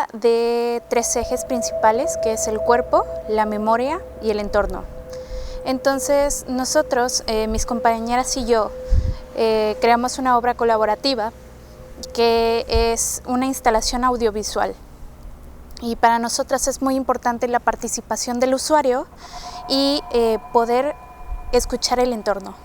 consta de 3 ejes principales, que es el cuerpo, la memoria y el entorno. Entonces nosotros, mis compañeras y yo, creamos una obra colaborativa que es una instalación audiovisual. Y para nosotras es muy importante la participación del usuario y poder escuchar el entorno.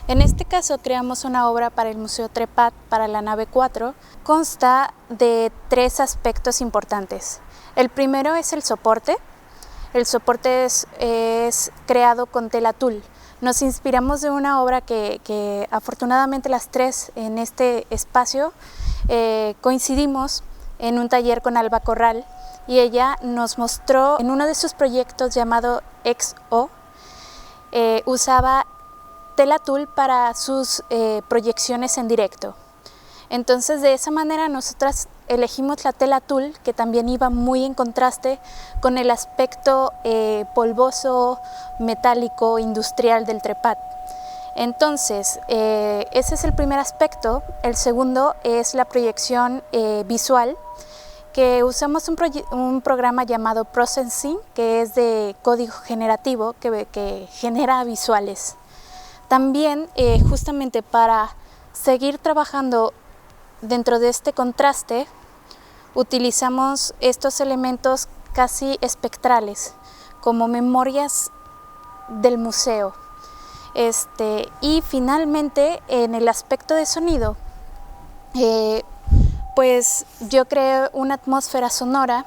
En este caso creamos una obra para el Museo Trepat, para la nave 4. Consta de 3 aspectos importantes. El primero es el soporte. El soporte es creado con tela tul. Nos inspiramos de una obra que afortunadamente las 3 en este espacio coincidimos en un taller con Alba Corral, y ella nos mostró en uno de sus proyectos llamado XO, usaba tela tul para sus proyecciones en directo. Entonces de esa manera nosotras elegimos la tela tul, que también iba muy en contraste con el aspecto polvoso, metálico, industrial del Trepat. Entonces ese es el primer aspecto. El segundo es la proyección visual, que usamos un programa llamado Processing, que es de código generativo, que genera visuales. También justamente para seguir trabajando dentro de este contraste, utilizamos estos elementos casi espectrales, como memorias del museo. Y finalmente, en el aspecto de sonido, pues yo creé una atmósfera sonora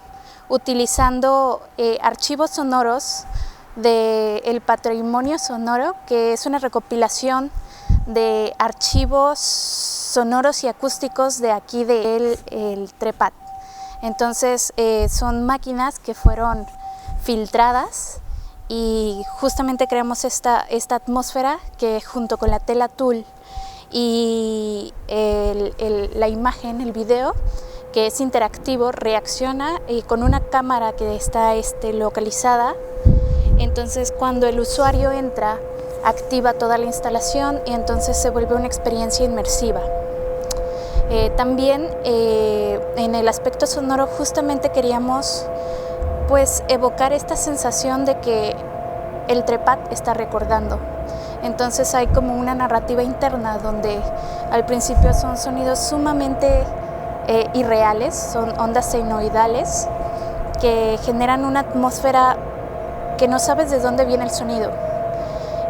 utilizando archivos sonoros del patrimonio sonoro, que es una recopilación de archivos sonoros y acústicos de aquí del Trepat. Entonces son máquinas que fueron filtradas y justamente creamos esta atmósfera que, junto con la tela tul y la imagen, el video, que es interactivo, reacciona con una cámara que está localizada. Entonces cuando el usuario entra, activa toda la instalación y entonces se vuelve una experiencia inmersiva. También en el aspecto sonoro justamente queríamos pues evocar esta sensación de que el Trepat está recordando. Entonces hay como una narrativa interna donde al principio son sonidos sumamente irreales, son ondas senoidales que generan una atmósfera que no sabes de dónde viene el sonido.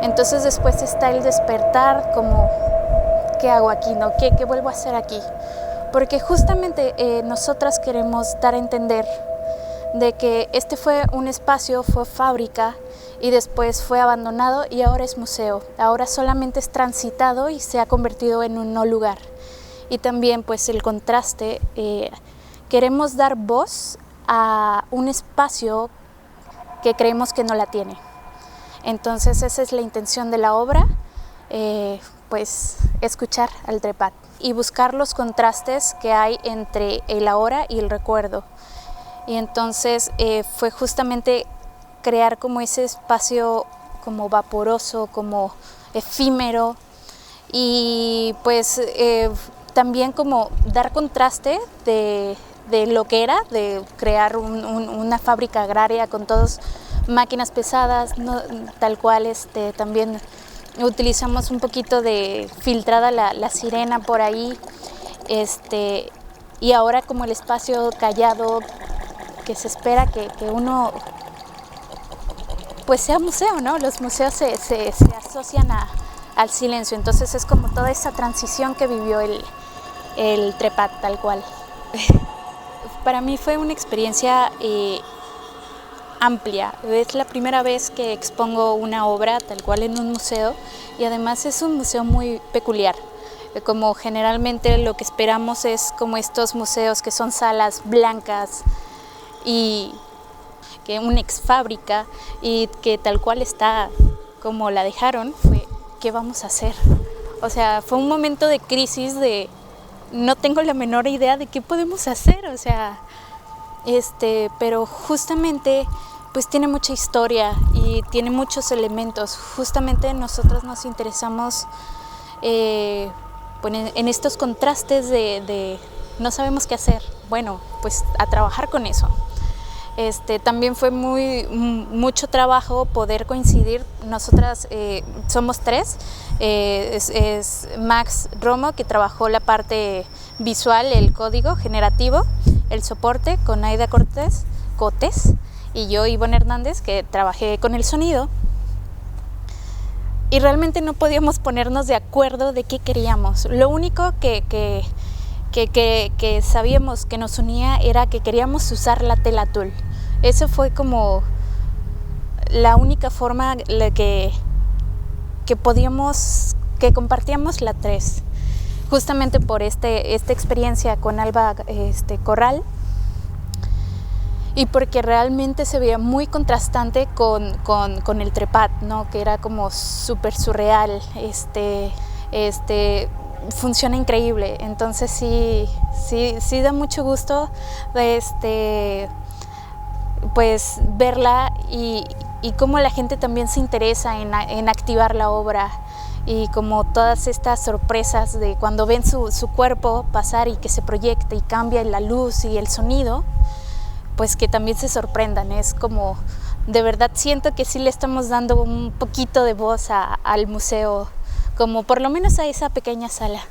Entonces después está el despertar, como ¿qué hago aquí? ¿No? ¿Qué vuelvo a hacer aquí? Porque justamente nosotras queremos dar a entender de que este fue un espacio, fue fábrica y después fue abandonado y ahora es museo. Ahora solamente es transitado y se ha convertido en un no lugar. Y también pues el contraste, queremos dar voz a un espacio que creemos que no la tiene. Entonces esa es la intención de la obra, pues escuchar al Trepat y buscar los contrastes que hay entre el ahora y el recuerdo. Y entonces fue justamente crear como ese espacio como vaporoso, como efímero, y pues también como dar contraste de lo que era, de crear una fábrica agraria con todas máquinas pesadas, ¿no? Tal cual. También utilizamos un poquito de filtrada la sirena por ahí, y ahora como el espacio callado, que se espera que uno pues sea museo, ¿no? Los museos se asocian al silencio, entonces es como toda esa transición que vivió el Trepat, tal cual. Para mí fue una experiencia amplia. Es la primera vez que expongo una obra tal cual en un museo, y además es un museo muy peculiar. Como generalmente lo que esperamos es como estos museos que son salas blancas y que una ex fábrica, y que tal cual está como la dejaron. Fue, ¿qué vamos a hacer? O sea, fue un momento de crisis, de no tengo la menor idea de qué podemos hacer, o sea, pero justamente pues tiene mucha historia y tiene muchos elementos. Justamente nosotros nos interesamos pues, en estos contrastes de no sabemos qué hacer. bueno, pues a trabajar con eso. También fue mucho trabajo poder coincidir. Nosotras somos tres, es Max Romo, que trabajó la parte visual, el código generativo, el soporte con Aida Cotes, y yo, Ivonne Hernández, que trabajé con el sonido. Y realmente no podíamos ponernos de acuerdo de qué queríamos. Lo único que sabíamos que nos unía era que queríamos usar la tela tul. Eso fue como la única forma que compartíamos la tres. Justamente por esta experiencia con Alba Corral, y porque realmente se veía muy contrastante con el trepat, ¿no? Que era como súper surreal, funciona increíble. Entonces sí da mucho gusto pues verla y cómo la gente también se interesa en activar la obra, y como todas estas sorpresas de cuando ven su cuerpo pasar y que se proyecta y cambia la luz y el sonido, pues que también se sorprendan. Es como, de verdad siento que sí le estamos dando un poquito de voz al museo, como por lo menos a esa pequeña sala.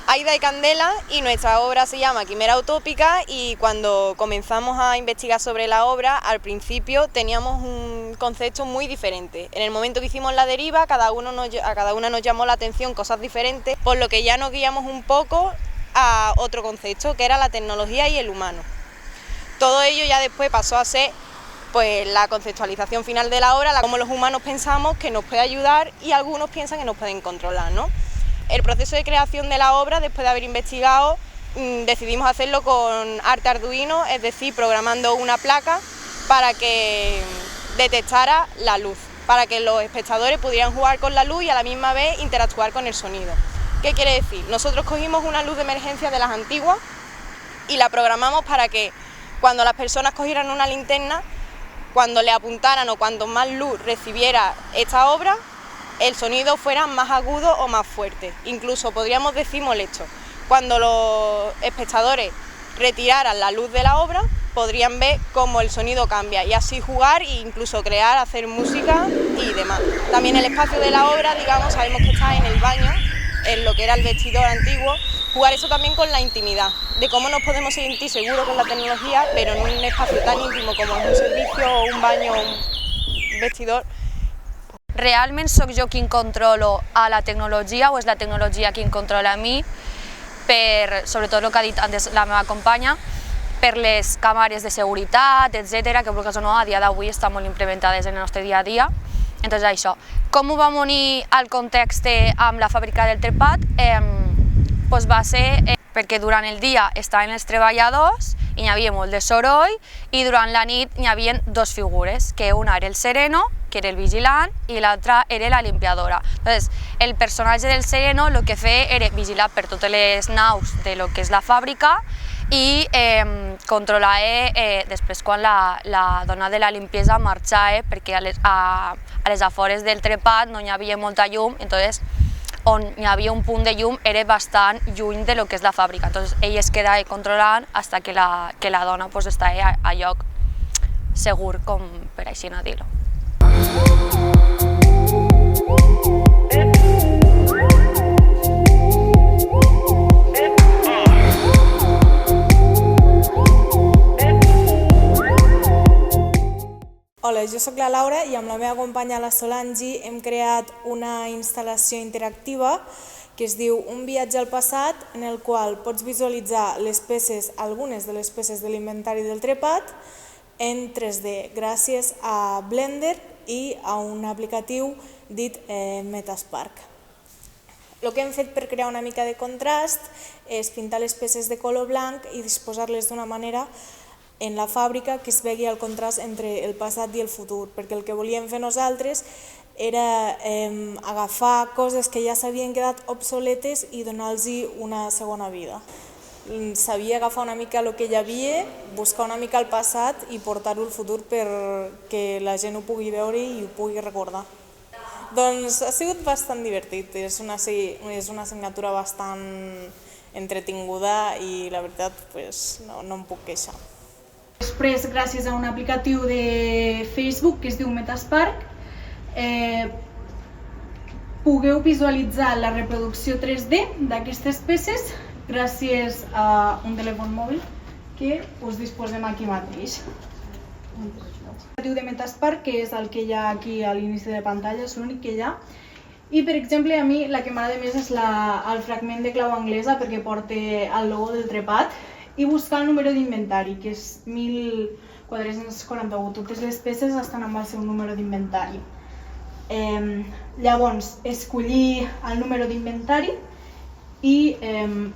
Aida y Candela, y nuestra obra se llama Quimera Utópica, y cuando comenzamos a investigar sobre la obra, al principio teníamos un concepto muy diferente. En el momento que hicimos la deriva, a cada una nos llamó la atención cosas diferentes, por lo que ya nos guiamos un poco a otro concepto, que era la tecnología y el humano. Todo ello ya después pasó a ser pues la conceptualización final de la obra, cómo los humanos pensamos que nos puede ayudar y algunos piensan que nos pueden controlar, ¿no? El proceso de creación de la obra, después de haber investigado, decidimos hacerlo con arte arduino, es decir, programando una placa para que detectara la luz, para que los espectadores pudieran jugar con la luz y a la misma vez interactuar con el sonido. ¿Qué quiere decir? Nosotros cogimos una luz de emergencia de las antiguas y la programamos para que cuando las personas cogieran una linterna, cuando le apuntaran o cuanto más luz recibiera esta obra, el sonido fuera más agudo o más fuerte, incluso podríamos decir molesto. Cuando los espectadores retiraran la luz de la obra, podrían ver cómo el sonido cambia y así jugar e incluso crear, hacer música y demás. También el espacio de la obra, digamos, sabemos que está en el baño, en lo que era el vestidor antiguo, jugar eso también con la intimidad, de cómo nos podemos sentir seguros con la tecnología, pero en un espacio tan íntimo como es un servicio o un baño o un vestidor. Realment sóc jo qui controlo a la tecnologia o és la tecnologia qui controla a mi, sobretot el que ha dit antes la meva companya, per les càmeres de seguretat, etc., que vulguis o no, a dia d'avui estan molt implementades en el nostre dia a dia. Entonces això, com ho vam unir al context amb la fàbrica del trepat? Pues va ser perquè durant el dia estaven els treballadors i hi havia molt de soroll, i durant la nit hi havia dos figures, que una era el sereno, que era el vigilant, i l'altra era la limpiadora. Entonces, el personatge del sereno el que feia era vigilar per totes les naus de lo que és la fàbrica i controlar després quan la dona de la limpiesa marxava, perquè a les afores del trepat no hi havia molta llum, entonces on hi havia un punt de llum era bastant lluny de lo que és la fàbrica. Entonces ell es quedava controlant fins que la dona estava a lloc segur, com per així no dir-ho. Hola, jo sóc la Laura i amb la meva companya la Solangi hem creat una instal·lació interactiva que es diu Un viatge al passat, en el qual pots visualitzar les peces, algunes de les peces de l'inventari del trepat en 3D gràcies a Blender i a un aplicatiu dit Metaspark. El que hem fet per crear una mica de contrast és pintar les peces de color blanc i disposar-les d'una manera en la fàbrica que es vegi el contrast entre el passat i el futur, perquè el que volíem fer nosaltres era agafar coses que ja s'havien quedat obsoletes i donar-los una segona vida. sabia agafar una mica el que hi havia, buscar una mica el passat i portar-ho al futur perquè la gent ho pugui veure i ho pugui recordar. Doncs ha sigut bastant divertit, és una assignatura bastant entretinguda i la veritat no em puc queixar. Després, gràcies a un aplicatiu de Facebook que es diu Metaspark, pugueu visualitzar la reproducció 3D d'aquestes peces gràcies a un telèfon mòbil que us disposem aquí mateix. El de Metaspark, que és el que hi ha aquí a l'inici de pantalla, és l'únic que hi ha. I, per exemple, a mi la que m'agrada més és el fragment de clau anglesa perquè porta el logo del trepat i buscar el número d'inventari, que és 1441. Totes les peces estan amb el seu número d'inventari. Llavors, escollir el número d'inventari i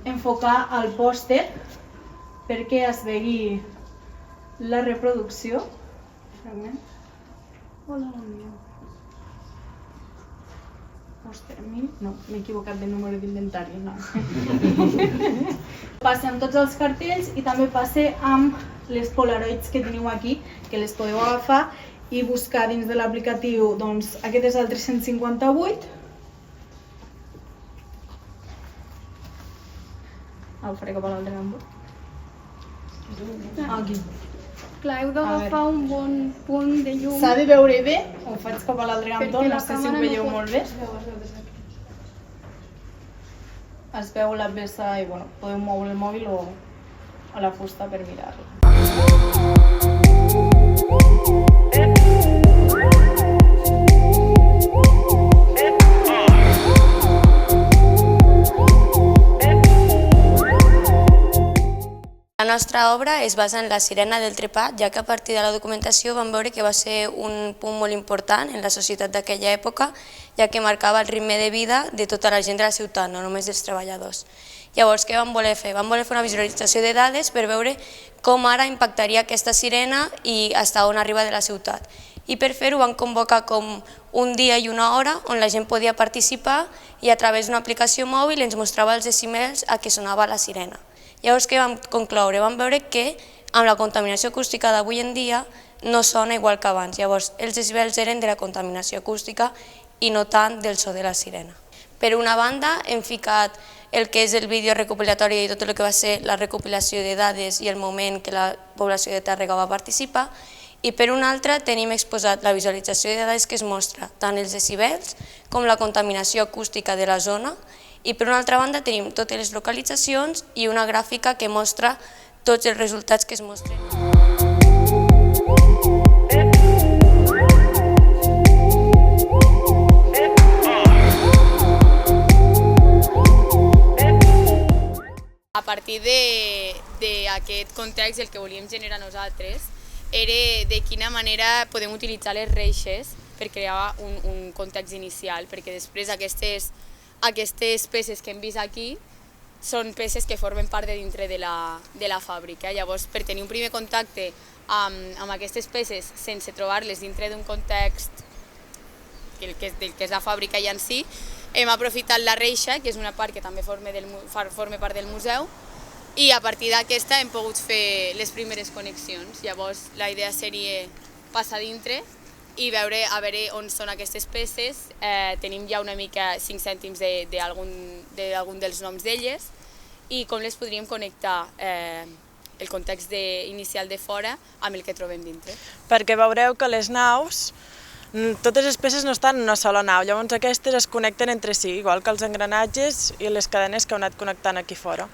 enfocar el pòster perquè es vegi la reproducció. Hola, bon dia. Pòster 1000, no, m'he equivocat de número d'inventari, no. Passa amb tots els cartells i també passa amb les polaroids que teniu aquí, que les podeu agafar i buscar dins de l'aplicatiu, doncs aquest és el 358. El faré cap a l'altre bambú. Aquí. Clar, heu d'agafar un bon punt de llum. S'ha de veure bé, ho faig cap a l'altre cantó, no sé si ho veieu molt bé. Es veu la peça i podeu moure el mòbil o la fusta per mirar-la. La nostra obra es basa en la sirena del trepat, ja que a partir de la documentació vam veure que va ser un punt molt important en la societat d'aquella època, ja que marcava el ritme de vida de tota la gent de la ciutat, no només dels treballadors. Llavors, què vam voler fer? Vam voler fer una visualització de dades per veure com ara impactaria aquesta sirena i fins on arriba de la ciutat. I per fer-ho vam convocar com un dia i una hora on la gent podia participar i a través d'una aplicació mòbil ens mostrava els decibels a què sonava la sirena. Llavors, què vam concloure? Vam veure que amb la contaminació acústica d'avui en dia no sona igual que abans. Llavors, els decibels eren de la contaminació acústica i no tant del so de la sirena. Per una banda, hem ficat el que és el vídeo recopilatori i tot el que va ser la recopilació de dades i el moment que la població de Tàrrega va participar, i per una altra tenim exposat la visualització de dades que es mostra tant els decibels com la contaminació acústica de la zona, i per una altra banda tenim totes les localitzacions i una gràfica que mostra tots els resultats que es mostren. A partir d'aquest context, el que volíem generar nosaltres era de quina manera podem utilitzar les reixes per crear un context inicial, perquè després aquestes peces que hem vist aquí són peces que formen part de dintre de la fàbrica. Llavors, per tenir un primer contacte amb aquestes peces sense trobar-les dintre d'un context del que és la fàbrica ja en si, hem aprofitat la reixa, que és una part que també forma part del museu, i a partir d'aquesta hem pogut fer les primeres connexions. Llavors, la idea seria passar dintre i veure on són aquestes peces. Tenim ja una mica 5 cèntims d'algun dels noms d'elles i com les podríem connectar el context inicial de fora amb el que trobem dintre. Perquè veureu que les naus, totes les peces no estan en una sola nau, llavors aquestes es connecten entre si, igual que els engranatges i les cadenes que heu anat connectant aquí fora.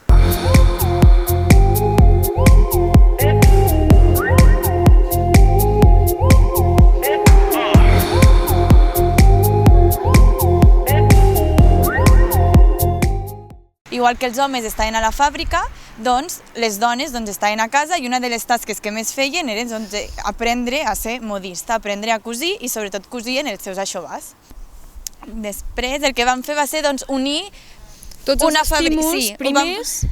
Igual que els homes estaven a la fàbrica, doncs les dones estaven a casa i una de les tasques que més feien era aprendre a ser modista, aprendre a cosir i sobretot cosien els seus aixovars. Després el que vam fer va ser unir tots els estímuls primers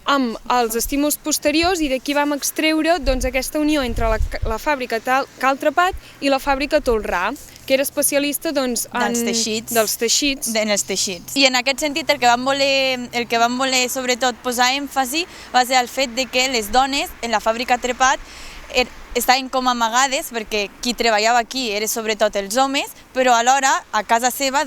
amb els estímuls posteriors i d'aquí vam extreure aquesta unió entre la fàbrica Cal Trepat i la fàbrica Tolrà, que era especialista dels teixits. En els teixits. I en aquest sentit el que vam voler sobretot posar èmfasi va ser el fet de que les dones en la fàbrica Trepat estaven com amagades perquè qui treballava aquí eren sobretot els homes, però alhora a casa seva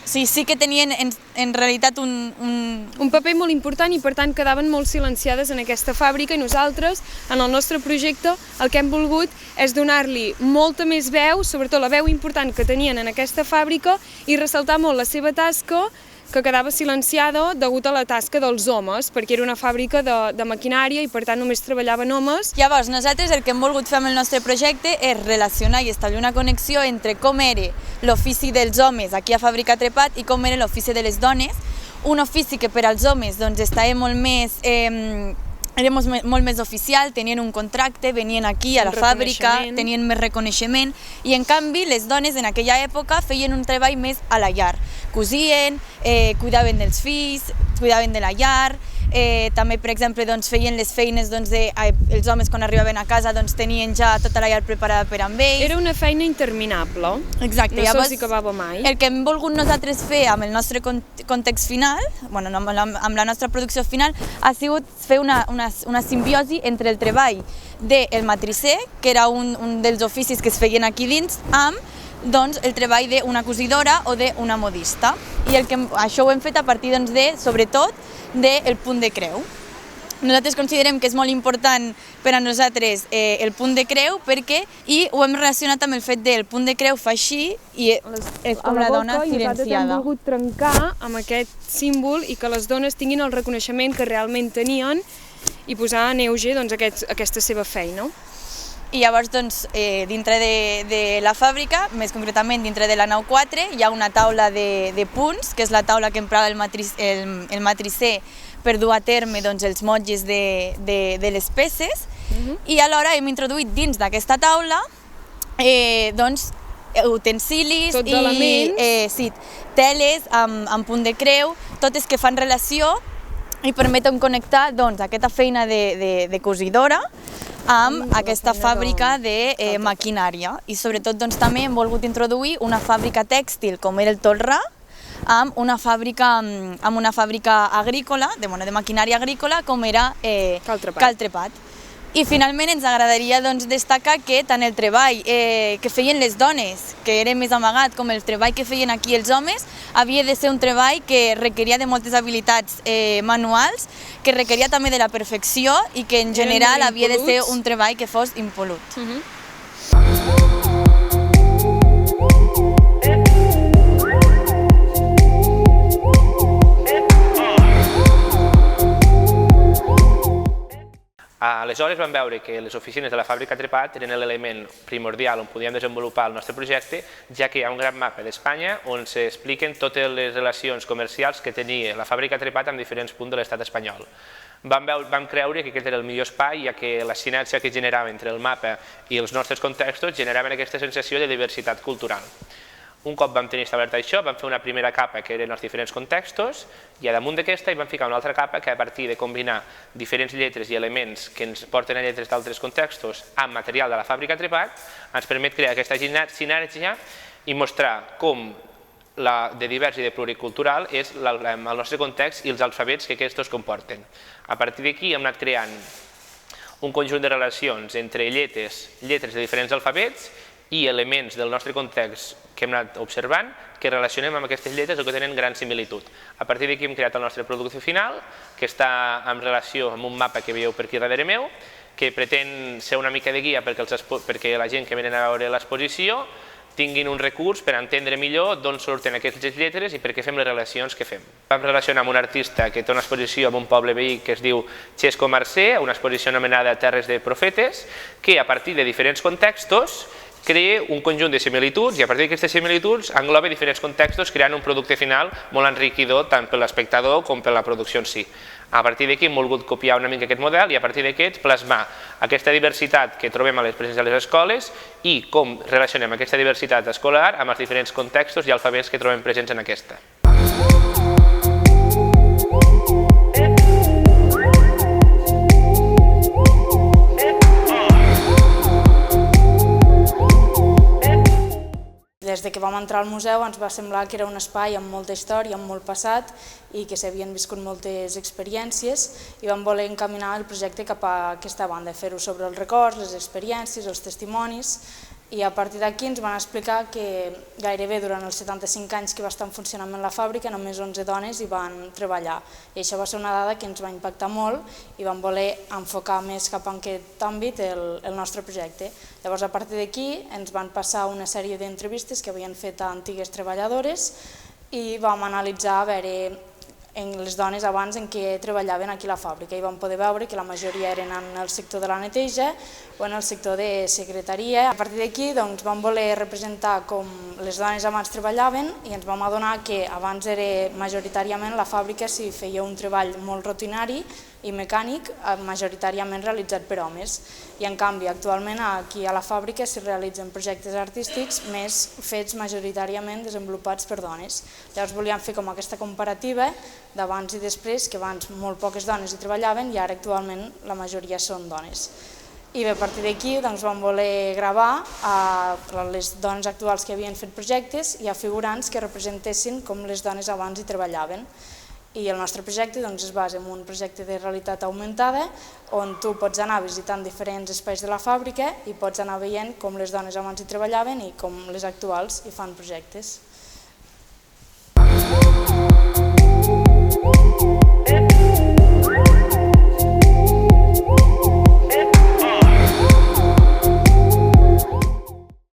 sí que tenien en realitat un paper molt important i per tant quedaven molt silenciades en aquesta fàbrica i nosaltres en el nostre projecte el que hem volgut és donar-li molta més veu, sobretot la veu important que tenien en aquesta fàbrica i ressaltar molt la seva tasca que quedava silenciada degut a la tasca dels homes, perquè era una fàbrica de maquinària i per tant només treballaven homes. Llavors nosaltres el que hem volgut fer amb el nostre projecte és relacionar i establir una connexió entre com era l'ofici dels homes aquí a Fàbrica Trepat i com era l'ofici de les dones, un ofici que per als homes estava molt més... era molt més oficial, tenien un contracte, venien aquí a la fàbrica, tenien més reconeixement i en canvi les dones en aquella època feien un treball més a la llar. Cosien, cuidaven dels fills, cuidaven de la llar, també per exemple feien les feines, els homes quan arribaven a casa tenien ja tota la llar preparada per amb ells. Era una feina interminable, exacte, no se'ls acabava mai. El que hem volgut nosaltres fer amb el nostre context final, amb la nostra producció final, ha sigut fer una simbiosi entre el treball del matricer, que era un dels oficis que es feien aquí dins, amb el treball d'una cosidora o d'una modista. I això ho hem fet a partir, sobretot, del punt de creu. Nosaltres considerem que és molt important per a nosaltres el punt de creu i ho hem relacionat amb el fet del punt de creu fa així i és com la dona silenciada. Nosaltres hem volgut trencar amb aquest símbol i que les dones tinguin el reconeixement que realment tenien i posar en auge aquesta seva feina. I llavors, dintre de la fàbrica, més concretament dintre de la nau 4, hi ha una taula de punts, que és la taula que emprava el matricer per dur a terme els motlles de les peces, i alhora hem introduït dins d'aquesta taula utensilis i teles amb punt de creu, totes que fan relació i permeten connectar aquesta feina de cosidora amb aquesta fàbrica de maquinària i sobretot també hem volgut introduir una fàbrica tèxtil com era el Tolrà amb una fàbrica agrícola, de maquinària agrícola com era Cal Trepat. I finalment ens agradaria destacar que tant el treball que feien les dones, que era més amagat, com el treball que feien aquí els homes, havia de ser un treball que requeria de moltes habilitats manuals, que requeria també de la perfecció i que en general havia de ser un treball que fos impol·lut. Aleshores vam veure que les oficines de la fàbrica Trepat eren l'element primordial on podíem desenvolupar el nostre projecte, ja que hi ha un gran mapa d'Espanya on s'expliquen totes les relacions comercials que tenia la fàbrica Trepat en diferents punts de l'estat espanyol. Vam creure que aquest era el millor espai, ja que la sinèrgia que generava entre el mapa i els nostres contextos generaven aquesta sensació de diversitat cultural. Un cop vam tenir establert això, vam fer una primera capa que eren els diferents contextos i a damunt d'aquesta hi vam ficar una altra capa que a partir de combinar diferents lletres i elements que ens porten a lletres d'altres contextos amb material de la fàbrica Trepat ens permet crear aquesta sinèrgia i mostrar com de divers i de pluricultural és el nostre context i els alfabets que aquests comporten. A partir d'aquí hem anat creant un conjunt de relacions entre lletres de diferents alfabets i elements del nostre context que hem anat observant que relacionem amb aquestes lletres o que tenen gran similitud. A partir d'aquí hem creat el nostre producte final, que està en relació amb un mapa que veieu per aquí darrere meu, que pretén ser una mica de guia perquè la gent que venen a veure l'exposició tinguin un recurs per entendre millor d'on surten aquestes lletres i per què fem les relacions que fem. Vam relacionar amb un artista que té una exposició en un poble veí que es diu Xesco Mercè, una exposició anomenada Terres de Profetes, que a partir de diferents contextos crea un conjunt de similituds i a partir d'aquestes similituds engloba diferents contextos creant un producte final molt enriquidor tant per l'espectador com per la producció en si. A partir d'aquí hem volgut copiar una mica aquest model i a partir d'aquests plasmar aquesta diversitat que trobem a les presents a les escoles i com relacionem aquesta diversitat escolar amb els diferents contextos i alfabets que trobem presents en aquesta. des que vam entrar al museu ens va semblar que era un espai amb molta història, amb molt passat i que s'havien viscut moltes experiències i vam voler encaminar el projecte cap a aquesta banda, fer-ho sobre els records, les experiències, els testimonis, i a partir d'aquí ens van explicar que gairebé durant els 75 anys que va estar en funcionament la fàbrica només 11 dones hi van treballar i això va ser una dada que ens va impactar molt i vam voler enfocar més cap a aquest àmbit el nostre projecte. Llavors a partir d'aquí ens van passar una sèrie d'entrevistes que havien fet a antigues treballadores i vam analitzar a veure en les dones abans en què treballaven aquí a la fàbrica i vam poder veure que la majoria eren en el sector de la neteja o en el sector de secretaria. A partir d'aquí vam voler representar com les dones abans treballaven i ens vam adonar que abans era majoritàriament la fàbrica si feia un treball molt rutinari i mecànic, majoritàriament realitzat per homes. I en canvi, actualment aquí a la fàbrica s'hi realitzen projectes artístics més fets majoritàriament desenvolupats per dones. Llavors volíem fer com aquesta comparativa d'abans i després, que abans molt poques dones hi treballaven i ara actualment la majoria són dones. I bé, a partir d'aquí vam voler gravar a les dones actuals que havien fet projectes i a figurants que representessin com les dones abans hi treballaven. I el nostre projecte es basa en un projecte de realitat augmentada on tu pots anar visitant diferents espais de la fàbrica i pots anar veient com les dones abans hi treballaven i com les actuals hi fan projectes.